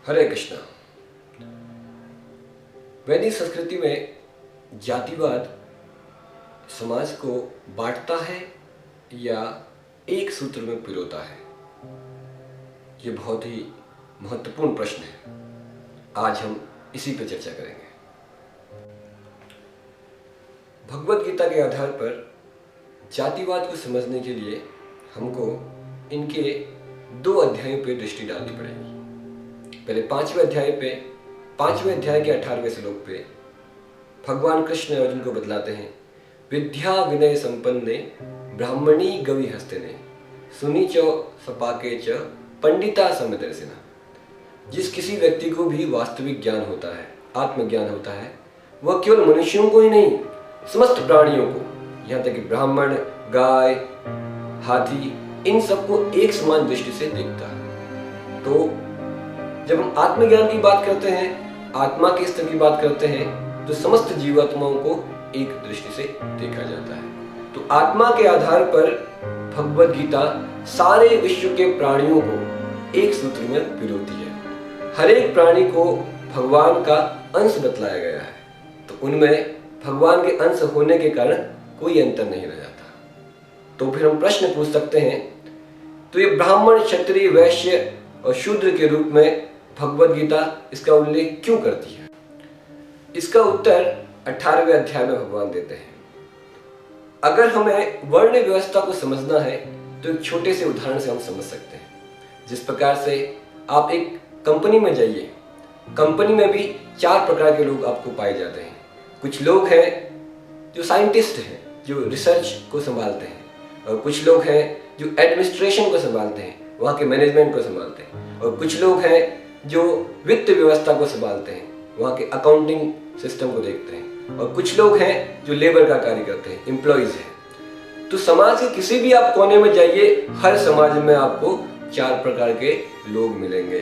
हरे कृष्णा। वैदिक संस्कृति में जातिवाद समाज को बांटता है या एक सूत्र में पिरोता है, ये बहुत ही महत्वपूर्ण प्रश्न है। आज हम इसी पर चर्चा करेंगे। भगवद गीता के आधार पर जातिवाद को समझने के लिए हमको इनके 2 अध्यायों पर दृष्टि डालनी पड़ेगी। पहले 5वें अध्याय के 18वें श्लोक पे भगवान कृष्ण अर्जुन को बतलाते हैं, विद्या विनय संपन्ने ब्राह्मणी गवि हस्तिने सुनी च सपाके च पंडिता समदर्शिना। जिस किसी व्यक्ति को भी वास्तविक ज्ञान होता है, आत्मज्ञान होता है, वह केवल मनुष्यों को ही नहीं, समस्त प्राणियों को, यहाँ तक कि ब्राह्मण, गाय, हाथी, इन सबको एक समान दृष्टि से देखता है। तो जब हम आत्मज्ञान की बात करते हैं, आत्मा के स्तर की बात करते हैं, तो समस्त जीवात्माओं को एक दृष्टि से देखा जाता है। तो आत्मा के आधार पर भगवद गीता सारे विश्व के प्राणियों को एक सूत्र में पिरोती है। हर एक प्राणी को भगवान का अंश बतलाया गया है, तो उनमें भगवान के अंश होने के कारण कोई अंतर नहीं रह जाता। तो फिर हम प्रश्न पूछ सकते हैं, तो ये ब्राह्मण, क्षत्रिय, वैश्य और शूद्र के रूप में भगवद गीता इसका उल्लेख क्यों करती है? इसका उत्तर 18वें अध्याय में भगवान देते हैं। अगर हमें वर्ण व्यवस्था को समझना है तो एक छोटे से उदाहरण से हम समझ सकते हैं। जिस प्रकार से आप एक कंपनी में जाइए, कंपनी में भी 4 प्रकार के लोग आपको पाए जाते हैं। कुछ लोग हैं जो साइंटिस्ट हैं, जो रिसर्च को संभालते हैं, और कुछ लोग हैं जो एडमिनिस्ट्रेशन को संभालते हैं, वहाँ के मैनेजमेंट को संभालते हैं, और कुछ लोग हैं जो वित्त व्यवस्था को संभालते हैं, वहाँ के अकाउंटिंग सिस्टम को देखते हैं, और कुछ लोग हैं जो लेबर का कार्य करते हैं, एम्प्लॉइज हैं। तो समाज के किसी भी आप कोने में जाइए, हर समाज में आपको 4 प्रकार के लोग मिलेंगे।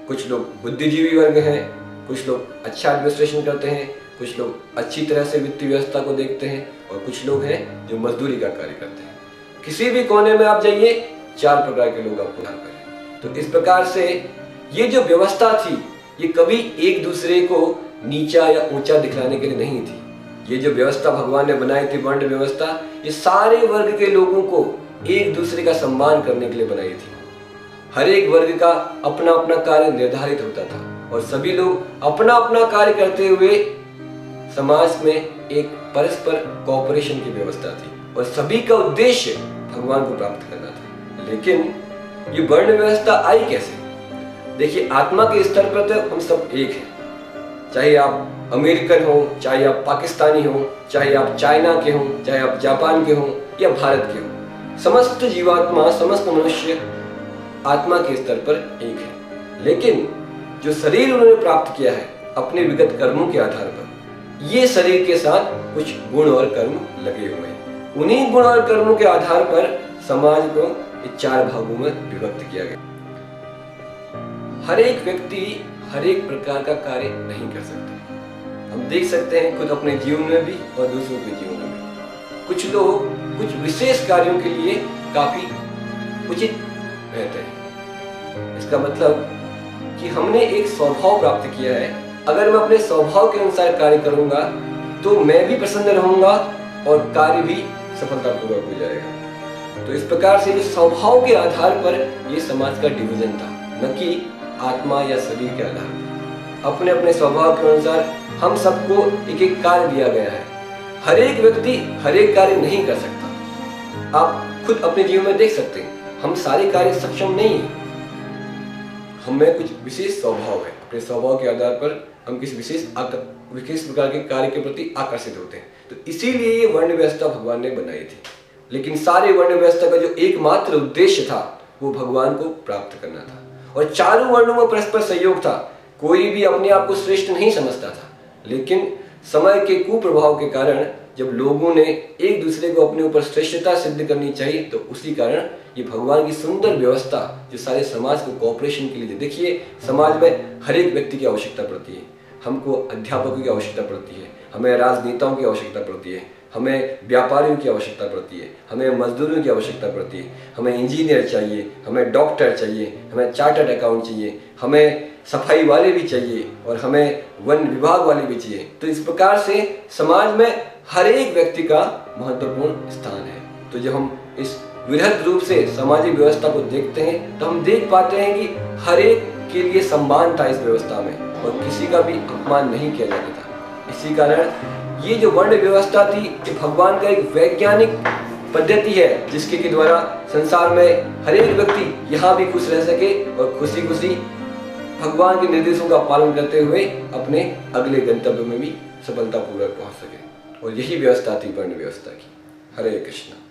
कुछ लोग बुद्धिजीवी वर्ग हैं, कुछ लोग अच्छा एडमिनिस्ट्रेशन करते हैं, कुछ लोग अच्छी तरह से वित्तीय व्यवस्था को देखते हैं, और कुछ लोग हैं जो मजदूरी का कार्य करते हैं। किसी भी कोने में आप जाइए, 4 प्रकार के लोग आपको यहाँ करें। तो इस प्रकार से ये जो व्यवस्था थी, ये कभी एक दूसरे को नीचा या ऊंचा दिखलाने के लिए नहीं थी। ये जो व्यवस्था भगवान ने बनाई थी, वर्ण व्यवस्था, ये सारे वर्ग के लोगों को एक दूसरे का सम्मान करने के लिए बनाई थी। हर एक वर्ग का अपना अपना कार्य निर्धारित होता था, और सभी लोग अपना अपना कार्य करते हुए समाज में एक परस्पर कोऑपरेशन की व्यवस्था थी, और सभी का उद्देश्य भगवान को प्राप्त करना था। लेकिन ये वर्ण व्यवस्था आई कैसे? देखिए, आत्मा के स्तर पर तो हम सब एक हैं। चाहे आप अमेरिकन हो, चाहे आप पाकिस्तानी हो, चाहे आप चाइना के हो, चाहे आप जापान के हो या भारत के हो, समस्त जीवात्मा, समस्त मनुष्य आत्मा के स्तर पर एक है। लेकिन जो शरीर उन्होंने प्राप्त किया है अपने विगत कर्मों के आधार पर, ये शरीर के साथ कुछ गुण और कर्म लगे हुए हैं। उन्हीं गुण और कर्मों के आधार पर समाज को 4 भागों में विभक्त किया गया। हर एक व्यक्ति हर एक प्रकार का कार्य नहीं कर सकता। हम देख सकते हैं खुद अपने जीवन में भी और दूसरों के जीवन में भी। कुछ लोग कुछ विशेष कार्यों के लिए काफी उचित रहते हैं। इसका मतलब कि हमने एक स्वभाव प्राप्त किया है। अगर मैं अपने स्वभाव के अनुसार कार्य करूंगा तो मैं भी प्रसन्न रहूंगा और कार्य भी सफलतापूर्वक हो जाएगा। तो इस प्रकार से स्वभाव के आधार पर यह समाज का डिवीजन था, न कि आत्मा या शरीर के आधार पर। अपने अपने स्वभाव के अनुसार हम सबको एक एक कार्य दिया गया है। हर एक व्यक्ति हर एक कार्य नहीं कर सकता। आप खुद अपने जीवन में देख सकते हैं, हम सारे कार्य सक्षम नहीं है। हमें कुछ विशेष स्वभाव है, अपने स्वभाव के आधार पर हम किसी विशेष प्रकार के कार्य के प्रति आकर्षित होते हैं। तो इसीलिए ये वर्ण व्यवस्था भगवान ने बनाई थी। लेकिन सारे वर्ण व्यवस्था का जो एकमात्र उद्देश्य था वो भगवान को प्राप्त करना था, और चारों वर्णों में परस्पर सहयोग था। कोई भी अपने आप को श्रेष्ठ नहीं समझता था। लेकिन समय के कुप्रभाव के कारण जब लोगों ने एक दूसरे को अपने ऊपर श्रेष्ठता सिद्ध करनी चाहिए, तो उसी कारण ये भगवान की सुंदर व्यवस्था जो सारे समाज को कोऑपरेशन के लिए, देखिए समाज में हर एक व्यक्ति की आवश्यकता पड़ती है। हमको अध्यापकों की आवश्यकता पड़ती है, हमें राजनेताओं की आवश्यकता पड़ती है, हमें व्यापारियों की आवश्यकता पड़ती है, हमें मजदूरों की आवश्यकता पड़ती है, हमें इंजीनियर चाहिए, हमें डॉक्टर चाहिए, हमें चार्टर्ड अकाउंट चाहिए, हमें सफाई वाले भी चाहिए और हमें वन विभाग वाले भी चाहिए। तो इस प्रकार से समाज में हर एक व्यक्ति का महत्वपूर्ण स्थान है। तो जब हम इस वृहद रूप से सामाजिक व्यवस्था को देखते हैं तो हम देख पाते हैं कि हर एक के लिए सम्मान था इस व्यवस्था में और किसी का भी अपमान नहीं किया जाता था। इसी कारण ये जो वर्ण व्यवस्था थी ये भगवान का एक वैज्ञानिक पद्धति है जिसके के द्वारा संसार में हर एक व्यक्ति यहाँ भी खुश रह सके और खुशी खुशी भगवान के निर्देशों का पालन करते हुए अपने अगले गंतव्य में भी सफलतापूर्वक पहुंच सके। और यही व्यवस्था थी वर्ण व्यवस्था की। हरे कृष्ण।